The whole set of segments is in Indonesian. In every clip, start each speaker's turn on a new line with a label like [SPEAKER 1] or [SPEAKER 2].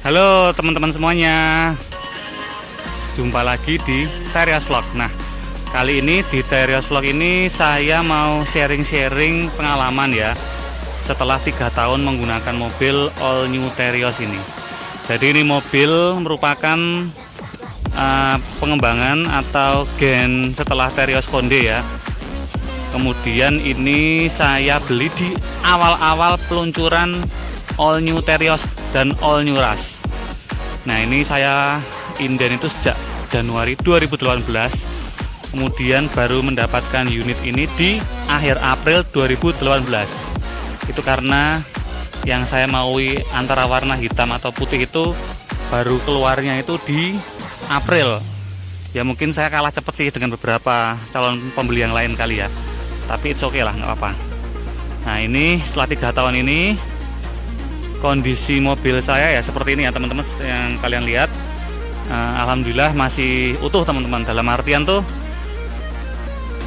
[SPEAKER 1] Halo teman-teman semuanya, jumpa lagi di Terios Vlog. Nah, kali ini di Terios Vlog ini saya mau sharing-sharing pengalaman ya, setelah 3 tahun menggunakan mobil all new Terios ini. Jadi ini mobil merupakan pengembangan atau gen setelah Terios Konde ya. Kemudian ini saya beli di awal-awal peluncuran all new Terios dan all new Rush. Nah, ini saya inden itu sejak Januari 2018. Kemudian baru mendapatkan unit ini di akhir April 2018. Itu karena yang saya maui antara warna hitam atau putih itu baru keluarnya itu di April. Ya mungkin saya kalah cepet sih dengan beberapa calon pembeli yang lain kali ya. Tapi it's okay lah, nggak apa-apa. Nah, ini setelah 3 tahun ini kondisi mobil saya ya seperti ini ya teman-teman, yang kalian lihat. Alhamdulillah masih utuh teman-teman. Dalam artian tuh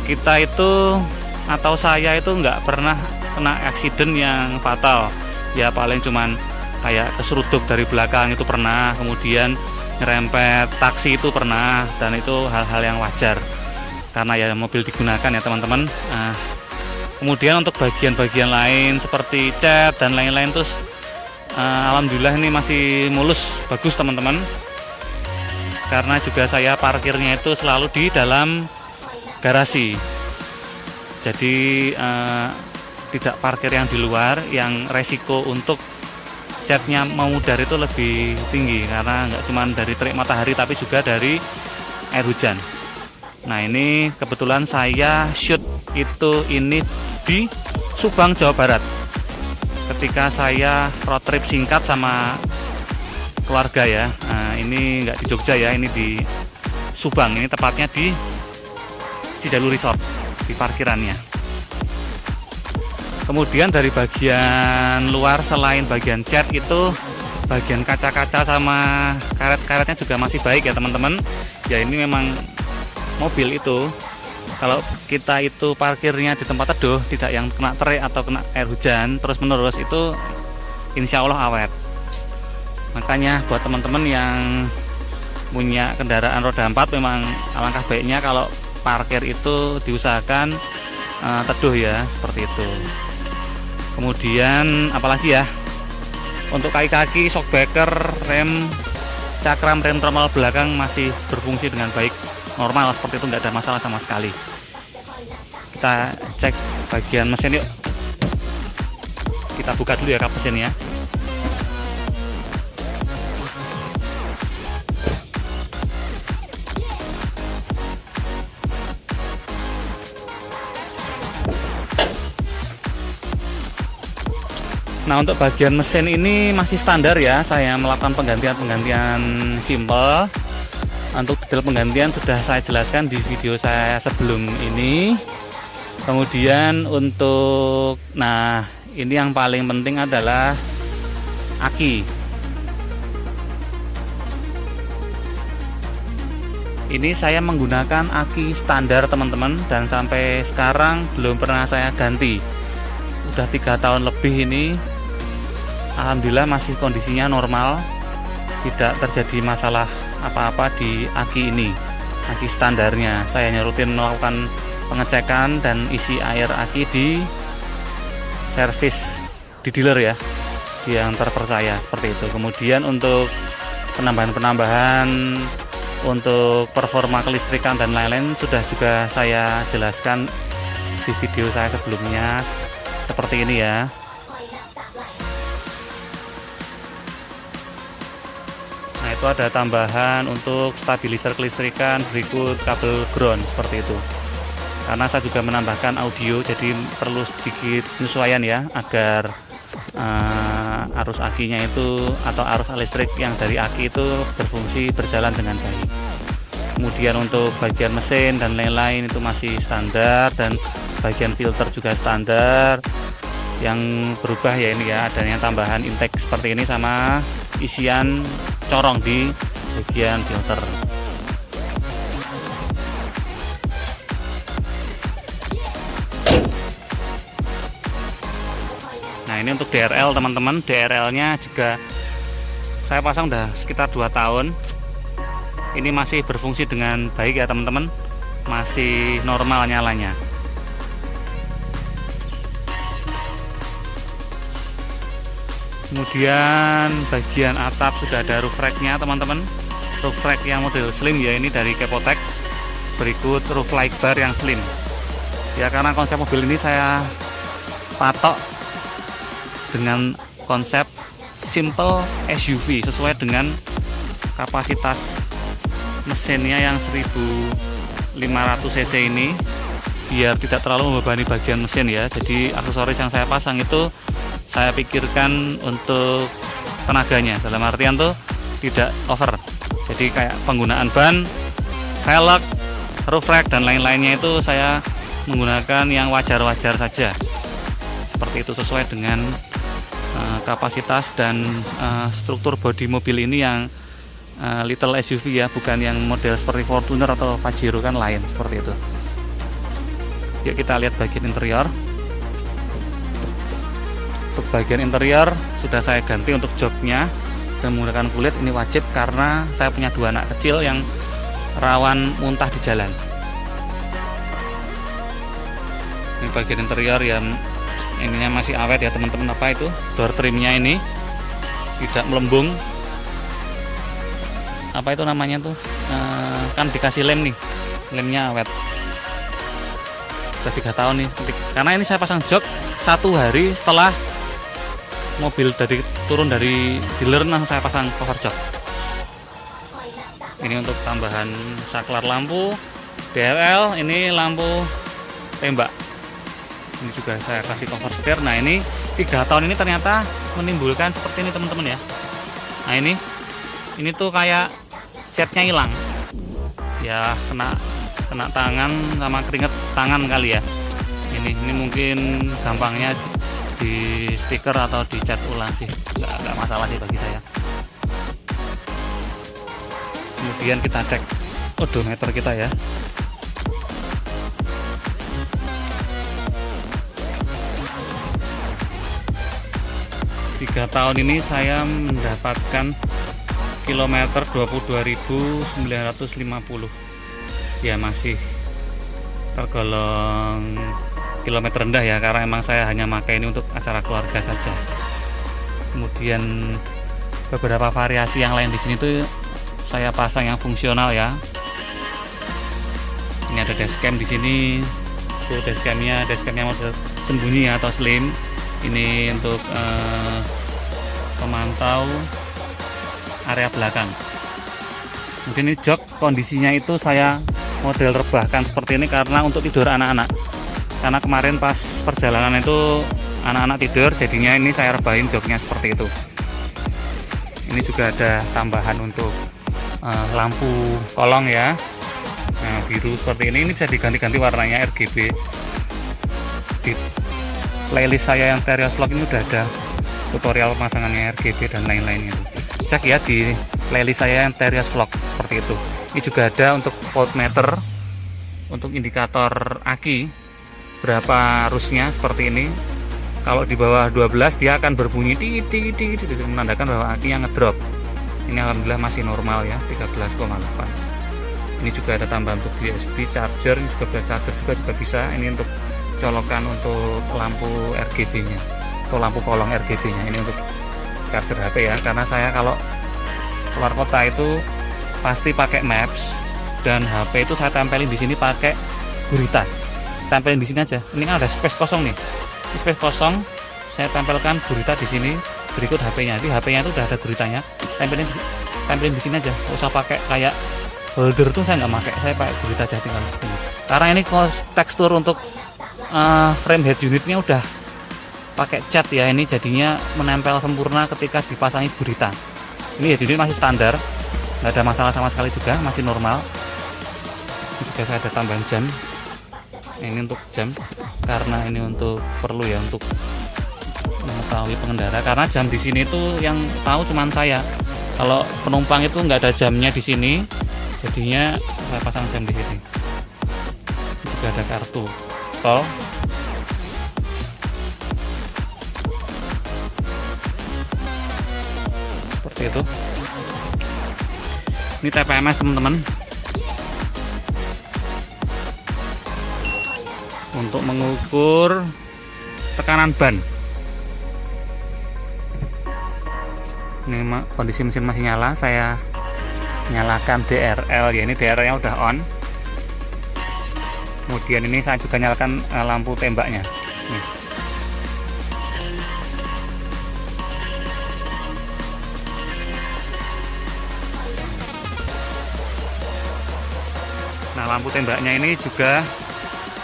[SPEAKER 1] kita itu atau saya itu nggak pernah kena accident yang fatal ya, paling cuman kayak keseruduk dari belakang itu pernah, kemudian nyerempet taksi itu pernah, dan itu hal-hal yang wajar karena ya mobil digunakan ya teman-teman. Kemudian untuk bagian-bagian lain seperti cat dan lain-lain terus alhamdulillah ini masih mulus, bagus teman-teman. Karena juga saya parkirnya itu selalu di dalam garasi. Jadi tidak parkir yang di luar, yang resiko untuk catnya memudar itu lebih tinggi karena nggak cuma dari terik matahari tapi juga dari air hujan. Nah, ini kebetulan saya shoot itu ini di Subang, Jawa Barat. Ketika saya road trip singkat sama keluarga ya. Nah, ini nggak di Jogja ya, ini di Subang. Ini tepatnya di Cijalu Resort, di parkirannya. Kemudian dari bagian luar selain bagian cat itu, bagian kaca-kaca sama karet-karetnya juga masih baik ya teman-teman. Ya ini memang mobil itu kalau kita itu parkirnya di tempat teduh, tidak yang kena terik atau kena air hujan terus menerus, itu insya Allah awet. Makanya buat teman-teman yang punya kendaraan roda 4 memang alangkah baiknya kalau parkir itu diusahakan teduh ya, seperti itu. Kemudian apalagi ya, untuk kaki-kaki, shockbreaker, rem, cakram, rem tromol belakang masih berfungsi dengan baik, normal seperti itu, nggak ada masalah sama sekali. Kita cek bagian mesin yuk. Kita buka dulu ya kap mesinnya. Nah, untuk bagian mesin ini masih standar ya, saya melakukan penggantian simple. Untuk detail penggantian sudah saya jelaskan di video saya sebelum ini. Kemudian untuk, nah ini yang paling penting adalah aki. Ini saya menggunakan aki standar teman-teman, dan sampai sekarang belum pernah saya ganti. Udah 3 tahun lebih ini, alhamdulillah masih kondisinya normal, tidak terjadi masalah apa-apa di aki ini, aki standarnya. Saya hanya rutin melakukan pengecekan dan isi air aki di servis di dealer ya, yang terpercaya seperti itu. Kemudian untuk penambahan-penambahan untuk performa kelistrikan dan lain-lain sudah juga saya jelaskan di video saya sebelumnya, seperti ini ya. Nah, itu ada tambahan untuk stabilizer kelistrikan berikut kabel ground seperti itu. Karena saya juga menambahkan audio, jadi perlu sedikit penyesuaian ya, agar arus akinya itu atau arus listrik yang dari aki itu berfungsi berjalan dengan baik. Kemudian untuk bagian mesin dan lain-lain itu masih standar, dan bagian filter juga standar. Yang berubah ya ini ya, adanya tambahan intake seperti ini sama isian corong di bagian filter. Nah, ini untuk DRL teman-teman, DRL nya juga Saya pasang udah sekitar 2 tahun. Ini masih berfungsi dengan baik ya teman-teman, masih normal nyalanya. Kemudian bagian atap sudah ada roof racknya teman-teman, roof rack yang model slim ya, ini dari Kepotek. Berikut roof light bar yang slim ya, karena konsep mobil ini saya patok dengan konsep simple SUV sesuai dengan kapasitas mesinnya yang 1500 cc ini, biar tidak terlalu membebani bagian mesin ya. Jadi aksesoris yang saya pasang itu saya pikirkan untuk tenaganya, dalam artian tuh tidak over. Jadi kayak penggunaan ban, velg, roof rack dan lain-lainnya itu saya menggunakan yang wajar-wajar saja, seperti itu, sesuai dengan kapasitas dan struktur bodi mobil ini yang little SUV ya, bukan yang model seperti Fortuner atau Pajero, kan lain seperti itu. Yuk kita lihat bagian interior. Untuk bagian interior sudah saya ganti untuk joknya dan menggunakan kulit, ini wajib karena saya punya 2 anak kecil yang rawan muntah di jalan. Ini bagian interior yang ininya masih awet ya teman-teman. Apa itu, door trimnya ini tidak melembung, apa itu namanya tuh, kan dikasih lem nih, lemnya awet. Sudah 3 tahun nih, karena ini saya pasang jok 1 hari setelah mobil turun dari dealer, langsung saya pasang cover jok. Ini untuk tambahan saklar lampu DRL, ini lampu tembak, ini juga saya kasih cover setir. Nah ini 3 tahun ini ternyata menimbulkan seperti ini teman-teman ya. Nah ini tuh kayak catnya hilang ya, kena tangan sama keringet tangan kali ya. Ini mungkin gampangnya di stiker atau dicat ulang sih, nggak masalah sih bagi saya. Kemudian kita cek odometer kita ya. Tiga tahun ini saya mendapatkan kilometer 22.950 ya, masih tergolong kilometer rendah ya, karena emang saya hanya pakai ini untuk acara keluarga saja. Kemudian beberapa variasi yang lain di sini tuh saya pasang yang fungsional ya. Ini ada dashcam di sini, tuh dashcamnya model sembunyi atau slim. Ini untuk pemantau area belakang. Kemudian ini jok, kondisinya itu saya model rebahkan seperti ini karena untuk tidur anak-anak. Karena kemarin pas perjalanan itu anak-anak tidur, jadinya ini saya rebahin joknya seperti itu. Ini juga ada tambahan untuk lampu kolong ya. Nah, biru seperti ini bisa diganti-ganti warnanya RGB. Di playlist saya yang Terios Vlog ini udah ada tutorial pemasangannya RGB dan lain-lainnya. Cek ya di playlist saya yang Terios Vlog seperti itu. Ini juga ada untuk voltmeter, untuk indikator aki berapa arusnya seperti ini. Kalau di bawah 12 dia akan berbunyi titik menandakan bahwa akinya ngedrop. Ini alhamdulillah masih normal ya, 13,8. Ini juga ada tambahan untuk USB charger, ini juga charger juga bisa. Ini untuk colokan untuk lampu RGB-nya atau lampu kolong RGB-nya. Ini untuk charger HP ya, karena saya kalau keluar kota itu pasti pakai Maps, dan HP itu saya tempelin di sini pakai gurita. Tempelin di sini aja. Ini kan ada space kosong nih. Ini space kosong, saya tempelkan gurita di sini. Berikut HP-nya. Di HP-nya itu udah ada guritanya. Tempelin di sini aja. Nggak usah pakai kayak holder tuh, saya nggak pakai. Saya pakai gurita aja tinggal ini. Karena ini tekstur untuk frame head unitnya udah pakai cat ya. Ini jadinya menempel sempurna ketika dipasangi gurita. Ini head unit masih standar, nggak ada masalah sama sekali juga, masih normal. Ini juga saya ada tambahan jam. Ini untuk jam, karena ini untuk perlu ya untuk mengetahui pengendara, karena jam di sini tuh yang tahu cuman saya. Kalau penumpang itu nggak ada jamnya di sini, jadinya saya pasang jam di sini. Ini juga ada kartu tol. seperti itu. Ini TPMS teman-teman, untuk mengukur tekanan ban. Ini kondisi mesin masih nyala, saya nyalakan DRL ya, ini DRL nya udah on. Kemudian ini saya juga nyalakan lampu tembaknya nih. Nah, lampu tembaknya ini juga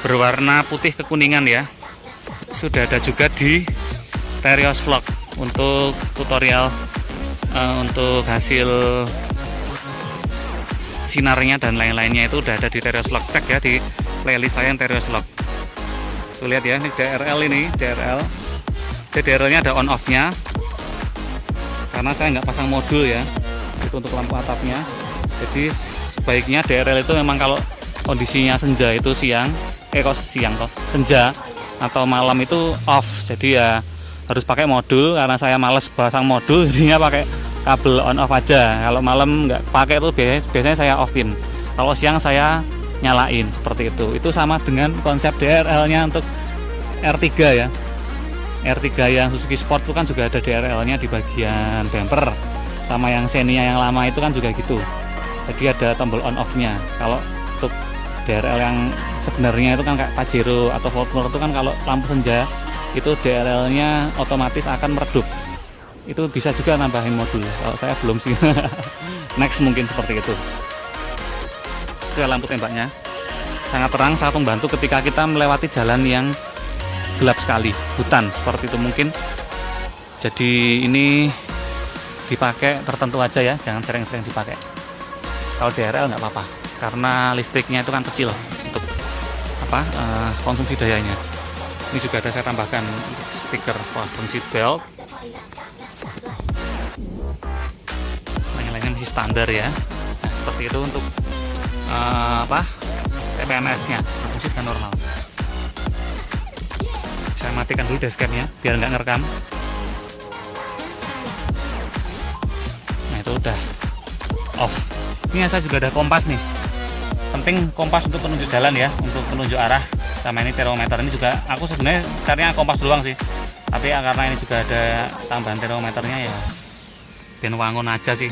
[SPEAKER 1] berwarna putih kekuningan ya. Sudah ada juga di Terios Vlog untuk tutorial untuk hasil sinarnya dan lain-lainnya, itu udah ada di Terios Vlog. Cek ya di playlist saya yang Terios Vlog. Tuh lihat ya, ini DRL, ini DRL. DRL nya ada on off nya, karena saya nggak pasang modul ya, itu untuk lampu atapnya. Jadi sebaiknya DRL itu memang kalau kondisinya senja itu senja atau malam itu off. Jadi ya harus pakai modul, karena saya males pasang modul, jadinya pakai kabel on off aja. Kalau malam nggak pakai itu biasanya saya offin, kalau siang saya nyalain, seperti itu. Itu sama dengan konsep DRL nya untuk R3 ya. R3 yang Suzuki Sport itu kan juga ada DRL nya di bagian bumper, sama yang Xenia yang lama itu kan juga gitu. Jadi ada tombol on off nya. Kalau untuk DRL yang sebenarnya itu kan kayak Pajero atau Fortuner itu kan kalau lampu senja itu DRL nya otomatis akan meredup. Itu bisa juga nambahin modul, kalau saya belum sih. Next mungkin seperti itu. Itu lampu tembaknya sangat terang, sangat membantu ketika kita melewati jalan yang gelap sekali, hutan seperti itu mungkin. Jadi ini dipakai tertentu aja ya, jangan sering-sering dipakai. Kalau DRL nggak apa-apa, karena listriknya itu kan kecil untuk konsumsi dayanya. Ini juga ada saya tambahkan stiker fasten seat belt. Lain-lainnya masih standar ya. Nah, seperti itu untuk TPMS nya, musik dan normal. Saya matikan dulu dashcamnya biar nggak ngerekam. Nah, itu udah off. Ini saya juga ada kompas nih, penting kompas untuk penunjuk jalan ya, untuk penunjuk arah. Sama ini termometer, ini juga aku sebenarnya carinya kompas doang sih, tapi ya karena ini juga ada tambahan termometernya ya, ben wangun aja sih.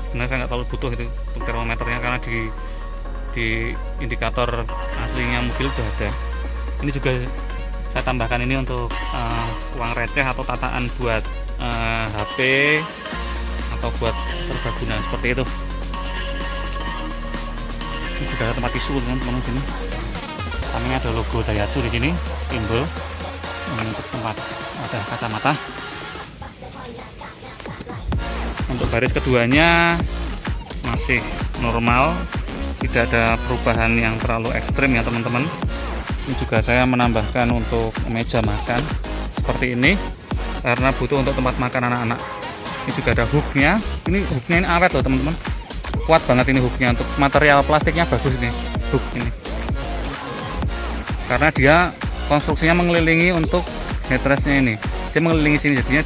[SPEAKER 1] Sebenarnya saya nggak terlalu butuh itu untuk termometernya, karena di indikator aslinya mobil udah ada. Ini juga saya tambahkan ini untuk uang receh atau tataan buat HP atau buat serbaguna seperti itu. Ini juga ada tempat tisu teman-teman sini. Sampingnya ada logo Daihatsu di sini, simbol. Ini untuk tempat ada kacamata. Untuk baris keduanya masih normal, tidak ada perubahan yang terlalu ekstrim ya teman-teman. Ini juga saya menambahkan untuk meja makan seperti ini, karena butuh untuk tempat makan anak-anak. Ini juga ada hooknya. Ini hooknya ini awet loh teman-teman, kuat banget ini hooknya. Untuk material plastiknya bagus ini hook ini, karena dia konstruksinya mengelilingi untuk headrestnya ini. Dia mengelilingi sini, jadinya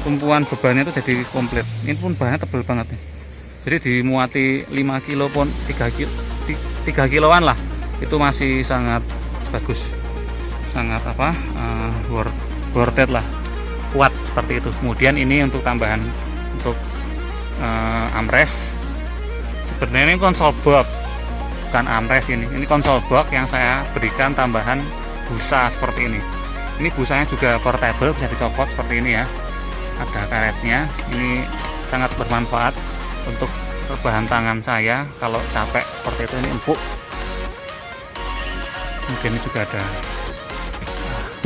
[SPEAKER 1] tumpuan bebannya itu jadi komplit. Ini pun bahannya tebal banget nih, jadi dimuati 5 kilo pun 3 kiloan lah, itu masih sangat bagus, sangat worth it lah, kuat seperti itu. Kemudian ini untuk tambahan untuk armrest. Sebenarnya ini konsol box, bukan armrest. Ini konsol box yang saya berikan tambahan busa seperti ini. Ini busanya juga portable, bisa dicopot seperti ini ya, ada karetnya. Ini sangat bermanfaat untuk rebahan tangan saya kalau capek seperti itu, ini empuk. Kemudian ini juga ada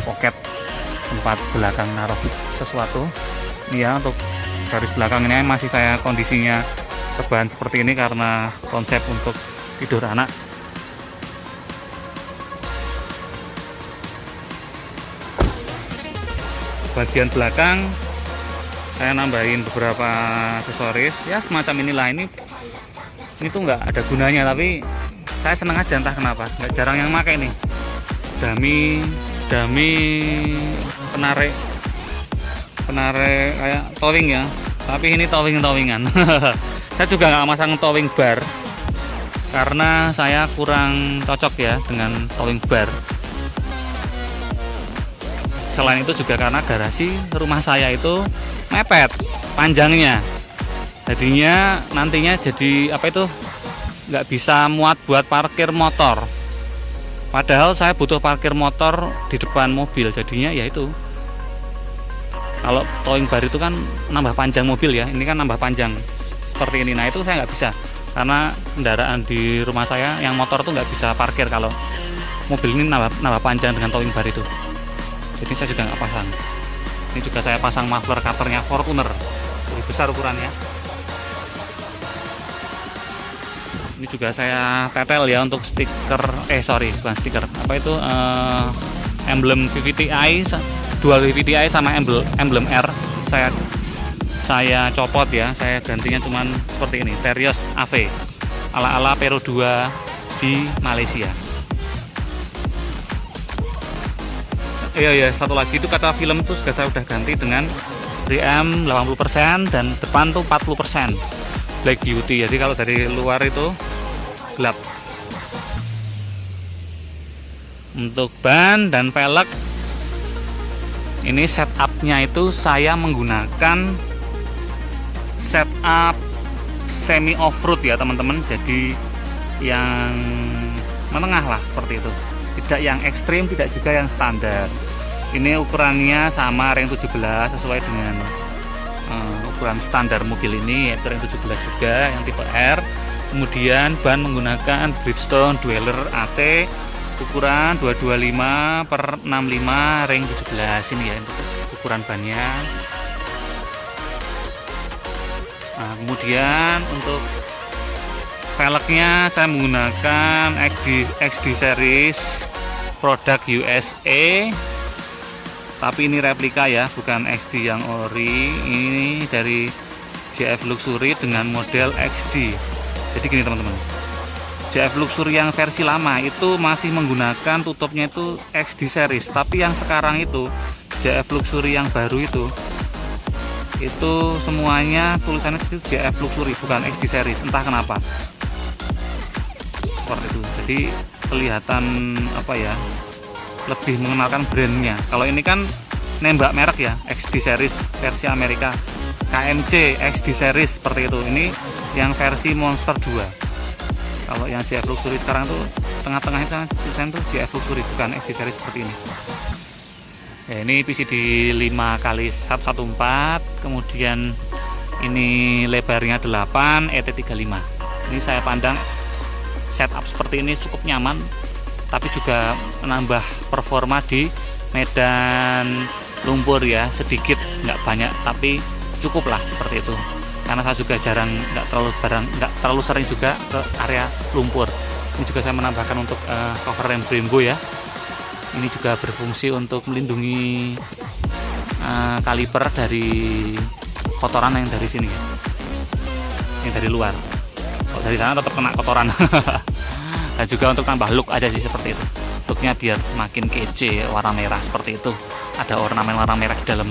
[SPEAKER 1] pocket tempat belakang naruh sesuatu. Ini ya, untuk garis belakang ini masih saya kondisinya rebahan seperti ini karena konsep untuk tidur anak. Bagian belakang saya nambahin beberapa aksesoris ya, semacam inilah. Ini tuh nggak ada gunanya, tapi saya seneng aja, entah kenapa. Nggak jarang yang pakai nih, dami penarik penarik kayak towing ya, tapi ini towingan. Saya juga nggak masang towing bar karena saya kurang cocok ya dengan towing bar. Selain itu juga karena garasi rumah saya itu mepet panjangnya, jadinya nantinya jadi apa itu, nggak bisa muat buat parkir motor. Padahal saya butuh parkir motor di depan mobil, jadinya ya itu. Kalau towing bar itu kan nambah panjang mobil ya, ini kan nambah panjang seperti ini. Nah itu saya nggak bisa karena kendaraan di rumah saya yang motor tuh nggak bisa parkir kalau mobil ini nambah panjang dengan towing bar itu. Jadi saya juga nggak pasang. Ini juga saya pasang muffler covernya Fortuner, lebih besar ukurannya. Ini juga saya tetel ya untuk stiker, bukan stiker, apa itu, emblem VVTi, dual VVTi sama emblem R. Saya copot ya, saya gantinya cuman seperti ini, Terios AV ala Peru 2 di Malaysia. Iya, satu lagi itu kaca film tuh juga saya udah ganti dengan RM 80% dan depan tuh 40% Black Beauty. Jadi kalau dari luar itu gelap. Untuk ban dan velg ini setupnya itu saya menggunakan setup semi off-road ya teman-teman. Jadi yang menengah lah seperti itu, tidak yang ekstrim, tidak juga yang standar. Ini ukurannya sama ring 17 sesuai dengan ukuran standar mobil ini, yaitu ring 17 juga yang tipe R. Kemudian ban menggunakan Bridgestone Dweller AT ukuran 225/65 ring 17 ini ya untuk ukuran bannya. Nah, kemudian untuk velgnya saya menggunakan XD series produk USA, tapi ini replika ya, bukan XD yang ori. Ini dari JF Luxury dengan model XD. Jadi gini teman-teman, JF Luxury yang versi lama itu masih menggunakan tutupnya itu XD series, tapi yang sekarang itu JF Luxury yang baru itu semuanya tulisannya itu JF Luxury, bukan XD series, entah kenapa seperti itu. Jadi kelihatan apa ya, lebih mengenalkan brandnya. Kalau ini kan nembak merek ya, XD series versi Amerika, KMC XD series seperti itu. Ini yang versi Monster 2. Kalau yang JF Luxury sekarang tuh tengah-tengahnya kan tulisan tuh JF Luxury, bukan XD series seperti ini. Ya, ini PCD 5x114, kemudian ini lebarnya 8, ET35. Ini saya pandang setup seperti ini cukup nyaman, tapi juga menambah performa di medan lumpur ya, sedikit, nggak banyak, tapi cukup lah seperti itu. Karena saya juga jarang, nggak terlalu sering juga ke area lumpur. Ini juga saya menambahkan untuk cover rem Brembo ya. Ini juga berfungsi untuk melindungi kaliper dari kotoran yang dari sini ya, yang dari luar. Kalau dari sana tetap kena kotoran. Dan juga untuk tambah look aja sih seperti itu. Looknya biar makin kece, warna merah seperti itu. Ada ornamen warna merah di dalam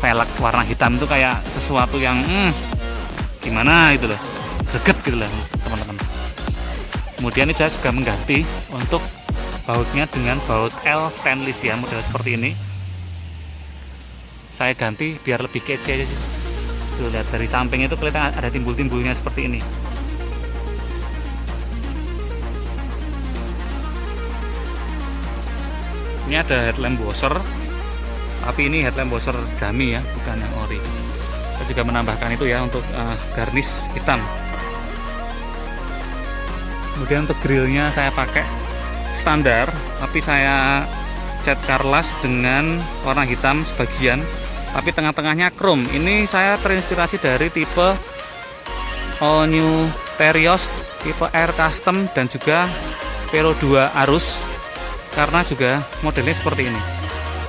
[SPEAKER 1] velg warna hitam itu kayak sesuatu yang gimana gitu loh, greget gitu lah teman-teman. Kemudian ini saya juga mengganti untuk bautnya dengan baut L stainless ya, model seperti ini. Saya ganti biar lebih kece aja sih. Tuh lihat dari samping itu kelihatan ada timbul-timbulnya seperti ini. Ini ada headlamp washer, tapi ini headlamp washer dummy ya, bukan yang ori. Saya juga menambahkan itu ya untuk garnish hitam. Kemudian untuk grillnya saya pakai standar, tapi saya cat Carlas dengan warna hitam sebagian, tapi tengah-tengahnya chrome. Ini saya terinspirasi dari tipe All New Terios tipe R Custom dan juga Peru 2 Arus, karena juga modelnya seperti ini.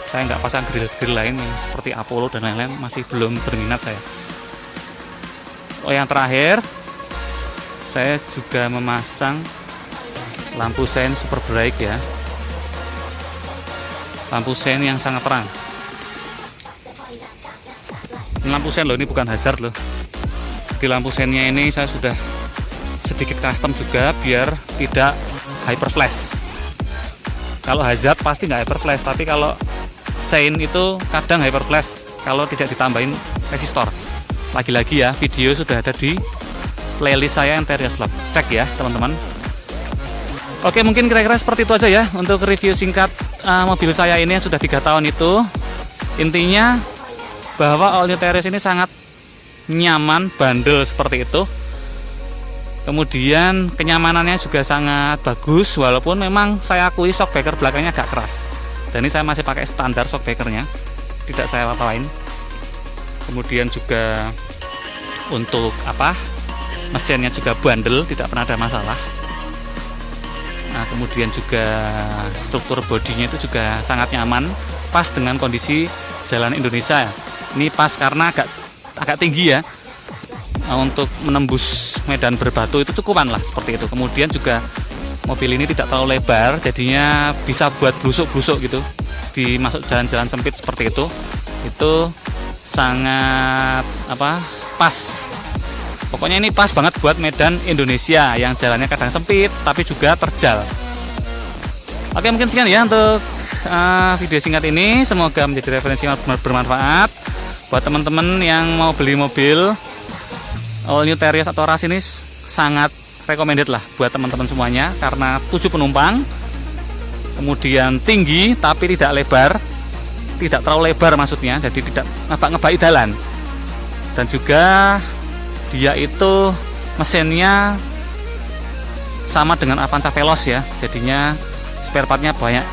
[SPEAKER 1] Saya nggak pasang grill lain yang seperti Apollo dan lain-lain, masih belum berminat saya. Oh, yang terakhir saya juga memasang lampu sein super bright ya, lampu sein yang sangat terang. lampu sen loh, ini bukan hazard loh. Di lampu sennya ini saya sudah sedikit custom juga biar tidak hyper flash. Kalau hazard pasti nggak hyper flash, tapi kalau sen itu kadang hyper flash kalau tidak ditambahin resistor. Lagi-lagi ya, video sudah ada di playlist saya Interiors Vlog, cek ya teman-teman. Oke, mungkin kira-kira seperti itu aja ya untuk review singkat mobil saya ini yang sudah 3 tahun itu. Intinya bahwa All New Terios ini sangat nyaman, bandel seperti itu. Kemudian kenyamanannya juga sangat bagus, walaupun memang saya akui shockbreaker belakangnya agak keras. Dan ini saya masih pakai standar shockbreakernya, tidak saya apa-apain. Kemudian juga untuk mesinnya juga bandel, tidak pernah ada masalah. Nah, kemudian juga struktur bodinya itu juga sangat nyaman, pas dengan kondisi jalan Indonesia. Ini pas karena agak tinggi ya, untuk menembus medan berbatu itu cukupan lah seperti itu. Kemudian juga mobil ini tidak terlalu lebar, jadinya bisa buat blusuk-blusuk gitu di masuk jalan-jalan sempit seperti itu. Itu sangat pas. Pokoknya ini pas banget buat medan Indonesia yang jalannya kadang sempit tapi juga terjal. Oke, mungkin sekian ya untuk video singkat ini. Semoga menjadi referensi yang bermanfaat buat teman-teman yang mau beli mobil All New Terios atau Rush ini. Sangat recommended lah buat teman-teman semuanya karena 7 penumpang, kemudian tinggi tapi tidak lebar, tidak terlalu lebar maksudnya, jadi tidak ngebak-ngebak jalan. Dan juga dia itu mesinnya sama dengan Avanza Veloz ya, jadinya spare partnya banyak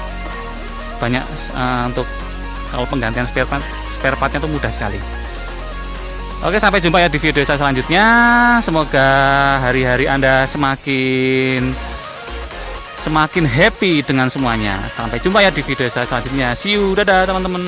[SPEAKER 1] untuk kalau penggantian spare partnya itu mudah sekali. Oke, sampai jumpa ya di video saya selanjutnya. Semoga hari-hari Anda semakin happy dengan semuanya. Sampai jumpa ya di video saya selanjutnya. See you, dadah teman-teman.